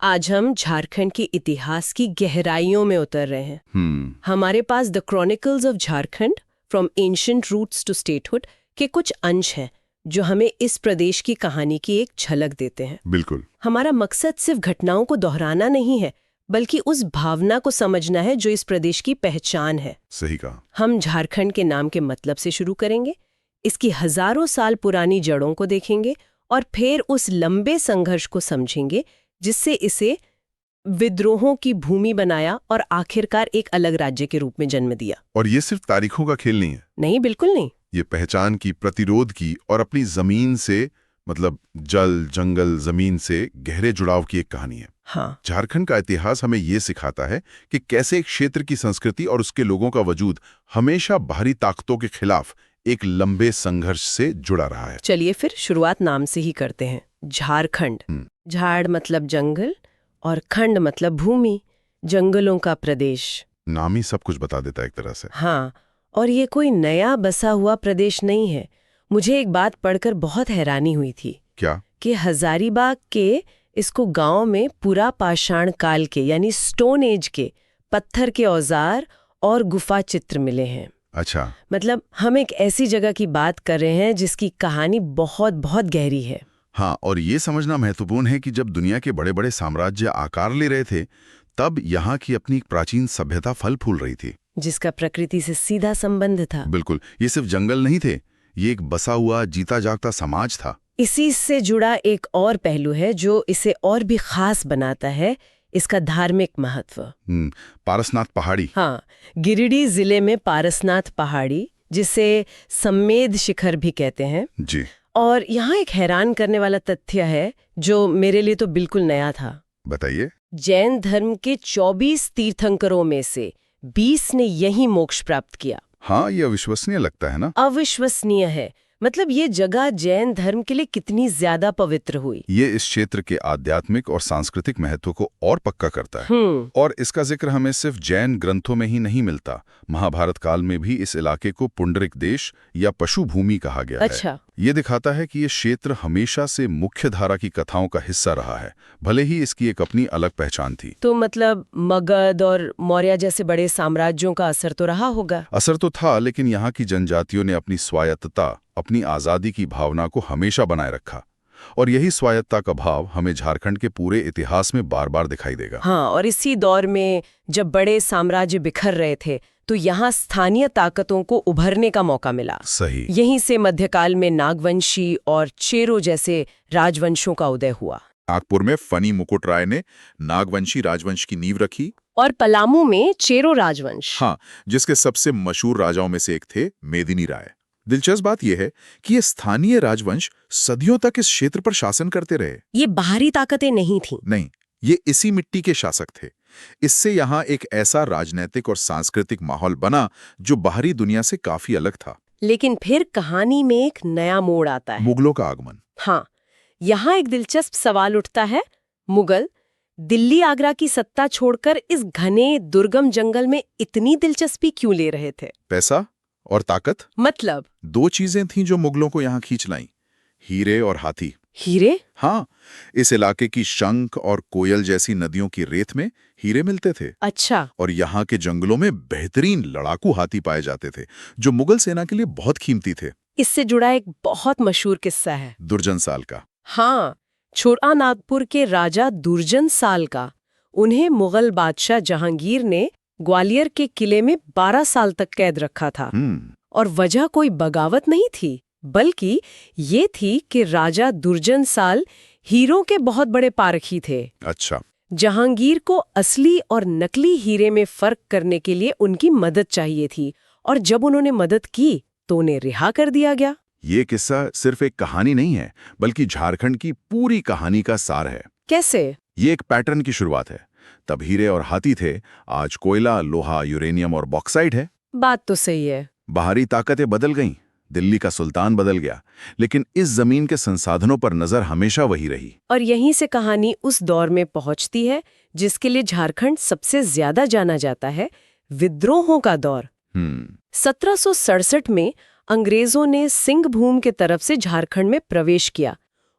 आज हम झारखंड के इतिहास की गहराइयों में उतर रहे हैं। हमारे पास the chronicles of Jharkhand from ancient roots to statehood के कुछ अंश हैं जो हमें इस प्रदेश की कहानी की एक झलक देते हैं। बिल्कुल। हमारा मकसद सिर्फ घटनाओं को दोहराना नहीं है, बल्कि उस भावना को समझना है जो इस प्रदेश की पहचान है। सही कहा। हम झारखंड के नाम के मतलब से शुरू करेंगे, इसकी हजारों साल पुरानी जड़ों को देखेंगे और फिर उस लंबे संघर्ष को समझेंगे जिससे इसे विद्रोहों की भूमि बनाया और आखिरकार एक अलग राज्य के रूप में जन्म दिया। और ये सिर्फ तारीखों का खेल नहीं है। नहीं, बिल्कुल नहीं। ये पहचान की, प्रतिरोध की और अपनी जमीन से, मतलब जल, जंगल, जमीन से गहरे जुड़ाव की एक कहानी है। हाँ। झारखंड का इतिहास हमें ये सिखाता है कि कैसे एक क्षेत्र की संस्कृति और उसके लोगों का वजूद हमेशा बाहरी ताकतों के खिलाफ एक लंबे संघर्ष से जुड़ा रहा है। चलिए फिर शुरुआत नाम से ही करते हैं। झारखंड। झाड़ मतलब जंगल और खंड मतलब भूमि, जंगलों का प्रदेश। नाम ही सब कुछ बता देता है एक तरह से। हाँ, और ये कोई नया बसा हुआ प्रदेश नहीं है। मुझे एक बात पढ़कर बहुत हैरानी हुई थी। क्या? कि हजारीबाग के इसको गांव में पूरा पाषाण काल के यानी स्टोन एज के पत्थर के औजार और गुफा चित्र मिले हैं। अच्छा। मतलब हम एक ऐसी जगह की बात कर रहे हैं जिसकी कहानी बहुत बहुत गहरी है। हाँ, और ये समझना महत्वपूर्ण है कि जब दुनिया के बड़े बड़े साम्राज्य आकार ले रहे थे, तब यहाँ की अपनी एक प्राचीन सभ्यता फल फूल रही थी, जिसका प्रकृति से सीधा संबंध था। बिल्कुल। ये सिर्फ जंगल नहीं थे, ये एक बसा हुआ जीता जागता समाज था। इसी से जुड़ा एक और पहलू है जो इसे और भी खास बनाता है, इसका धार्मिक महत्व। पारसनाथ पहाड़ी। हाँ, गिरिडीह जिले में पारसनाथ पहाड़ी, जिसे सम्मेद शिखर भी कहते हैं जी। और यहाँ एक हैरान करने वाला तथ्य है जो मेरे लिए तो बिल्कुल नया था। बताइए। जैन धर्म के 24 तीर्थंकरों में से 20 ने यही मोक्ष प्राप्त किया। हाँ, ये अविश्वसनीय लगता है ना? अविश्वसनीय है। मतलब ये जगह जैन धर्म के लिए कितनी ज्यादा पवित्र हुई। ये इस क्षेत्र के आध्यात्मिक और सांस्कृतिक महत्व को और पक्का करता है। और इसका जिक्र हमें सिर्फ जैन ग्रंथों में ही नहीं मिलता। महाभारत काल में भी इस इलाके को पुंडरिक देश या पशु भूमि कहा गया है। ये दिखाता है कि ये क्षेत्र हमेशा से मुख्य धारा की कथाओं का हिस्सा रहा है, भले ही इसकी एक अपनी अलग पहचान थी। तो मतलब मगध और मौर्य जैसे बड़े साम्राज्यों का असर तो रहा होगा। असर तो था, लेकिन यहाँ की जनजातियों ने अपनी स्वायत्तता, अपनी आजादी की भावना को हमेशा बनाए रखा। और यही स्वायत्तता का भाव हमें झारखंड के पूरे इतिहास में बार बार दिखाई देगा। हाँ, और इसी दौर में जब बड़े साम्राज्य बिखर रहे थे तो यहाँ स्थानीय ताकतों को उभरने का मौका मिला। सही। यहीं से मध्यकाल में नागवंशी और चेरो जैसे राजवंशों का उदय हुआ। नागपुर में फनी मुकुट राय ने नागवंशी राजवंश की नींव रखी और पलामू में चेरो राजवंश। हाँ, जिसके सबसे मशहूर राजाओं में से एक थे मेदिनी राय। दिलचस्प बात यह है कि ये स्थानीय राजवंश सदियों तक इस क्षेत्र पर शासन करते रहे। ये बाहरी ताकतें नहीं थीं। नहीं, ये इसी मिट्टी के शासक थे। इससे यहाँ एक ऐसा राजनैतिक और सांस्कृतिक माहौल बना जो बाहरी दुनिया से काफी अलग था। लेकिन फिर कहानी में एक नया मोड़ आता है। मुगलों का आगमन। हाँ, यहाँ एक दिलचस्प सवाल उठता है। मुगल दिल्ली आगरा की सत्ता छोड़कर इस घने दुर्गम जंगल में इतनी दिलचस्पी क्यों ले रहे थे? पैसा और ताकत। मतलब 2 चीजें थीं जो मुगलों को यहाँ खींच लाईं, हीरे और हाथी। हीरे? हाँ, इस इलाके की शंख और कोयल जैसी नदियों की रेत में हीरे मिलते थे। अच्छा। और यहाँ के जंगलों में बेहतरीन लड़ाकू हाथी पाए जाते थे जो मुगल सेना के लिए बहुत कीमती थे। इससे जुड़ा एक बहुत मशहूर किस्सा है दुर्जन साल का। हाँ, छोटानागपुर के राजा दुर्जन साल का। उन्हें मुगल बादशाह जहांगीर ने ग्वालियर के किले में 12 साल तक कैद रखा था। और वजह कोई बगावत नहीं थी, बल्कि ये थी कि राजा दुर्जन साल हीरों के बहुत बड़े पारखी थे। अच्छा। जहांगीर को असली और नकली हीरे में फर्क करने के लिए उनकी मदद चाहिए थी, और जब उन्होंने मदद की तो उन्हें रिहा कर दिया गया। ये किस्सा सिर्फ एक कहानी नहीं है, बल्कि झारखंड की पूरी कहानी का सार है। कैसे? ये एक पैटर्न की शुरुआत है। तब हीरे और हाथी थे, आज कोयला, लोहा, यूरेनियम और बॉक्साइट है। बात तो सही है। बाहरी ताकतें बदल गईं, दिल्ली का सुल्तान बदल गया, लेकिन इस जमीन के संसाधनों पर नजर हमेशा वही रही। और यहीं से कहानी उस दौर में पहुंचती है जिसके लिए झारखंड सबसे ज्यादा जाना जाता है, विद्रोहों का दौर। 1767 में अंग्रेजों ने सिंहभूम के तरफ से झारखंड में प्रवेश किया।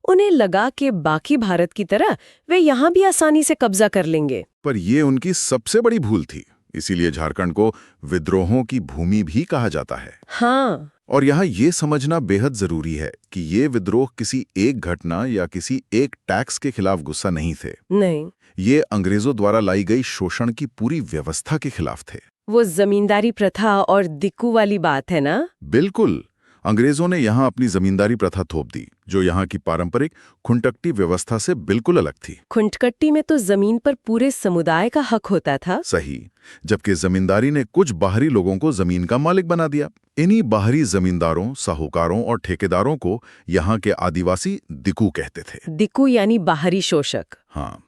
उन्हें लगा कि बाकी भारत की तरह वे यहाँ भी आसानी से कब्जा कर लेंगे। पर ये उनकी सबसे बड़ी भूल थी। इसीलिए झारखंड को विद्रोहों की भूमि भी कहा जाता है। हाँ, और यहाँ ये समझना बेहद जरूरी है कि ये विद्रोह किसी एक घटना या किसी एक टैक्स के खिलाफ गुस्सा नहीं थे। नहीं, ये अंग्रेजों द्वारा लाई गई शोषण की पूरी व्यवस्था के खिलाफ थे। वो जमींदारी प्रथा और दिक्कू वाली बात है ना? बिल्कुल। अंग्रेजों ने यहाँ अपनी जमींदारी प्रथा थोप दी, जो यहाँ की पारंपरिक खुंटकटी व्यवस्था से बिल्कुल अलग थी। खुंटकट्टी में तो जमीन पर पूरे समुदाय का हक होता था। सही, जबकि जमींदारी ने कुछ बाहरी लोगों को जमीन का मालिक बना दिया। इन्हीं बाहरी जमींदारों, साहूकारों और ठेकेदारों को यहाँ के आदिवासी दिक्कू कहते थे। दिक्कू यानी बाहरी शोषक। हाँ,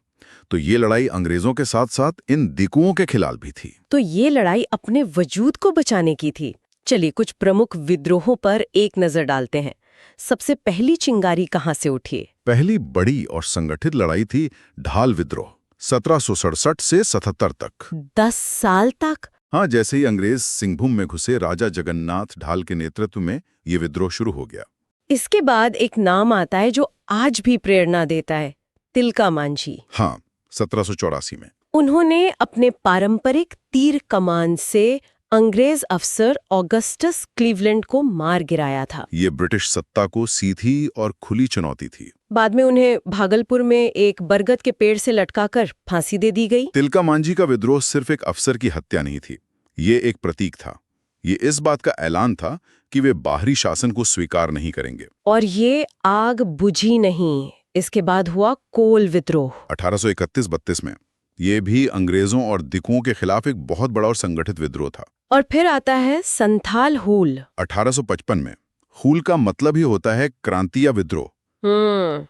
तो ये लड़ाई अंग्रेजों के साथ साथ इन दिक्कुओं के खिलाफ भी थी। तो ये लड़ाई अपने वजूद को बचाने की थी। चलिए कुछ प्रमुख विद्रोहों पर एक नजर डालते हैं। सबसे पहली चिंगारी कहाँ से उठी? पहली बड़ी और संगठित लड़ाई थी ढाल विद्रोह, 1767 से 77 तक। 10 साल तक? हाँ, जैसे ही अंग्रेज सिंहभूम में घुसे, राजा जगन्नाथ ढाल के नेतृत्व में ये विद्रोह शुरू हो गया। इसके बाद एक नाम आता है जो आज भी प्रेरणा देता है, तिलका मांझी। हाँ, 1784 में उन्होंने अपने पारंपरिक तीर कमान से अंग्रेज अफसर ऑगस्टस क्लीवलैंड को मार गिराया था। ये ब्रिटिश सत्ता को सीधी और खुली चुनौती थी। बाद में उन्हें भागलपुर में एक बरगद के पेड़ से लटकाकर फांसी दे दी गई। तिलका मांझी का विद्रोह सिर्फ एक अफसर की हत्या नहीं थी, ये एक प्रतीक था। ये इस बात का ऐलान था कि वे बाहरी शासन को स्वीकार नहीं करेंगे। और ये आग बुझी नहीं। इसके बाद हुआ कोल विद्रोह 1831-32 में। ये भी अंग्रेजों और दिक्कुओं के खिलाफ एक बहुत बड़ा और संगठित विद्रोह था। और फिर आता है संथाल हूल 1855 में। हूल का मतलब ही होता है क्रांति या विद्रोह।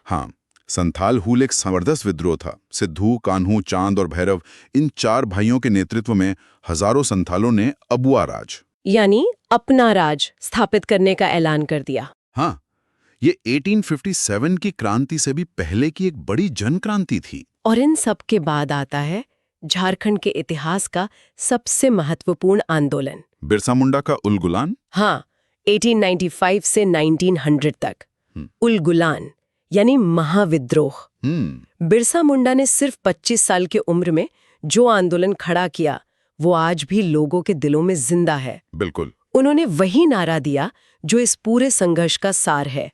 हाँ, संथाल हूल एक जबरदस्त विद्रोह था। सिद्धू, कान्हू, चांद और भैरव, इन 4 भाइयों के नेतृत्व में हजारों संथालों ने अबुआ राज यानी अपना राज स्थापित करने का ऐलान कर दिया। हाँ, ये 1857 की क्रांति से भी पहले की एक बड़ी जन क्रांति थी। और इन सब के बाद आता है झारखंड के इतिहास का सबसे महत्वपूर्ण आंदोलन, बिरसा मुंडा का उलगुलान। हाँ, 1895 से 1900 तक। उलगुलान यानी महाविद्रोह। बिरसा मुंडा ने सिर्फ 25 साल की उम्र में जो आंदोलन खड़ा किया, वो आज भी लोगों के दिलों में जिंदा है। बिल्कुल। उन्होंने वही नारा दिया जो इस पूरे संघर्ष का सार है,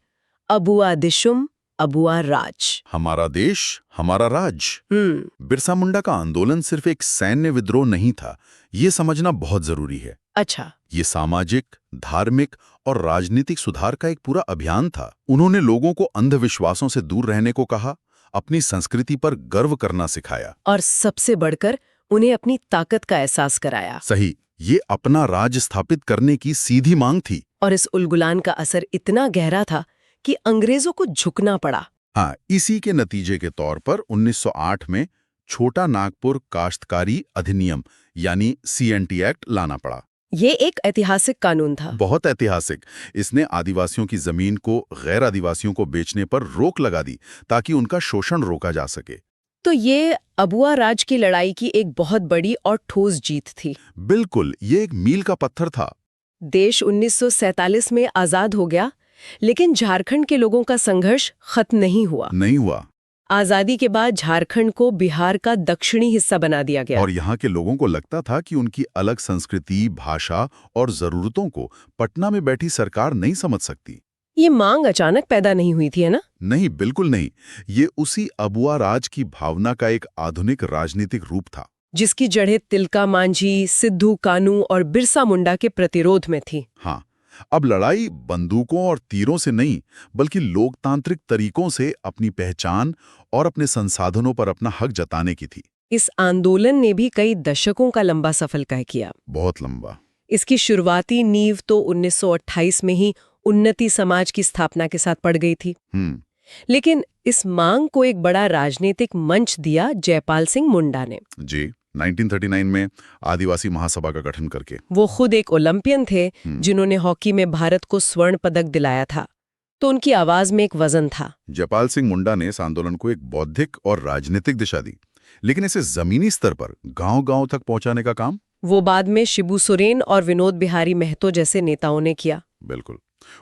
अबुआ दिशुम अबुआ राज। हमारा देश, हमारा राज। बिरसा मुंडा का आंदोलन सिर्फ एक सैन्य विद्रोह नहीं था, ये समझना बहुत जरूरी है। अच्छा। ये सामाजिक, धार्मिक और राजनीतिक सुधार का एक पूरा अभियान था। उन्होंने लोगों को अंधविश्वासों से दूर रहने को कहा, अपनी संस्कृति पर गर्व करना सिखाया, और सबसे बढ़कर उन्हें अपनी ताकत का एहसास कराया। सही, ये अपना राज स्थापित करने की सीधी मांग थी। और इस उलगुलान का असर इतना गहरा था कि अंग्रेजों को झुकना पड़ा। हाँ, इसी के नतीजे के तौर पर 1908 में छोटा नागपुर काश्तकारी अधिनियम यानी CNT एक्ट लाना पड़ा। ये एक ऐतिहासिक कानून था। बहुत ऐतिहासिक। इसने आदिवासियों की जमीन को गैर आदिवासियों को बेचने पर रोक लगा दी, ताकि उनका शोषण रोका जा सके। तो ये अबुआ राज की लड़ाई की एक बहुत बड़ी और ठोस जीत थी। बिल्कुल, ये एक मील का पत्थर था। देश 1947 में आजाद हो गया, लेकिन झारखंड के लोगों का संघर्ष खत्म नहीं हुआ। आजादी के बाद झारखंड को बिहार का दक्षिणी हिस्सा बना दिया गया। और यहाँ के लोगों को लगता था कि उनकी अलग संस्कृति, भाषा और जरूरतों को पटना में बैठी सरकार नहीं समझ सकती। ये मांग अचानक पैदा नहीं हुई थी, है ना? नहीं, बिल्कुल नहीं। ये उसी अबुआ राज की भावना का एक आधुनिक राजनीतिक रूप था, जिसकी जड़ें तिलका मांझी, सिद्धू कानू और बिरसा मुंडा के प्रतिरोध में थी। हाँ, अब लड़ाई बंदूकों और तीरों से नहीं, बल्कि लोकतांत्रिक तरीकों से अपनी पहचान और अपने संसाधनों पर अपना हक जताने की थी। इस आंदोलन ने भी कई दशकों का लंबा सफर तय किया। बहुत लंबा। इसकी शुरुआती नींव तो 1928 में ही उन्नति समाज की स्थापना के साथ पड़ गई थी। लेकिन इस मांग को एक बड़ा राजनीतिक मंच दिया जयपाल सिंह मुंडा ने। जी, 1939 में आदिवासी महासभा का गठन करके। वो खुद एक ओलंपियन थे जिन्होंने हॉकी में भारत को स्वर्ण पदक दिलाया था, तो उनकी आवाज में एक वजन था। जयपाल सिंह मुंडा ने इस आंदोलन को एक बौद्धिक और राजनीतिक दिशा दी, लेकिन इसे जमीनी स्तर पर गांव-गांव तक पहुंचाने का काम वो बाद में शिबू सोरेन और विनोद बिहारी महतो जैसे नेताओं ने किया। बिल्कुल।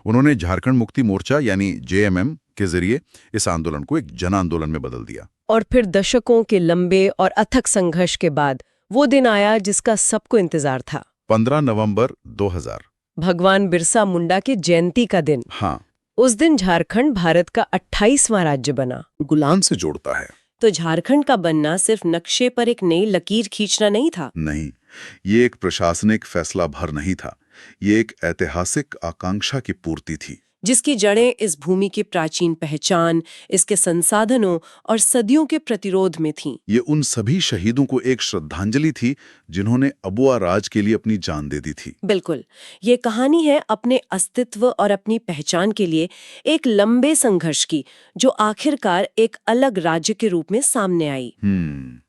उन्होंने झारखंड मुक्ति मोर्चा यानी जेएमएम के जरिए इस आंदोलन को एक जन आंदोलन में बदल दिया। और फिर दशकों के लंबे और अथक संघर्ष के बाद वो दिन आया जिसका सबको इंतजार था। 15 नवंबर 2000, भगवान बिरसा मुंडा के जयंती का दिन। हाँ, उस दिन झारखंड भारत का 28वां राज्य बना। गुलाम से जोड़ता है। तो झारखंड का बनना सिर्फ नक्शे पर एक नई लकीर खींचना नहीं था। नहीं, ये एक प्रशासनिक फैसला भर नहीं था, ये एक ऐतिहासिक आकांक्षा की पूर्ति थी, जिसकी जड़ें इस भूमि की प्राचीन पहचान, इसके संसाधनों और सदियों के प्रतिरोध में थीं। ये उन सभी शहीदों को एक श्रद्धांजलि थी जिन्होंने अबुआ राज के लिए अपनी जान दे दी थी। बिल्कुल, ये कहानी है अपने अस्तित्व और अपनी पहचान के लिए एक लंबे संघर्ष की, जो आखिरकार एक अलग राज्य के रूप में सामने आई।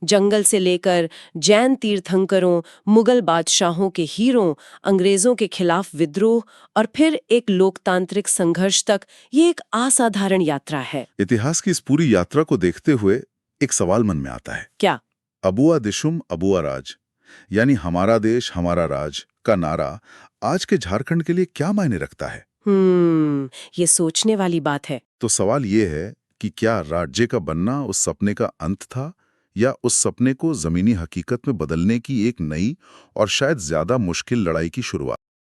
जंगल से लेकर जैन तीर्थंकरों, मुगल बादशाहों के हीरों, अंग्रेजों के खिलाफ विद्रोह और फिर एक लोकतांत्रिक संघर्ष तक, ये एक असाधारण यात्रा है। इतिहास की इस पूरी यात्रा को देखते हुए एक सवाल मन में आता है। क्या? अबुआ दिशुम अबुआ राज, यानी हमारा देश हमारा राज का नारा आज के झारखंड के लिए क्या मायने रखता है? ये सोचने वाली बात है। तो सवाल ये है कि क्या राज्य का बनना उस सपने का अंत था, या उस सपने को जमीनी हकीकत में बदलने की एक नई और शायद ज्यादा मुश्किल लड़ाई की शुरुआत?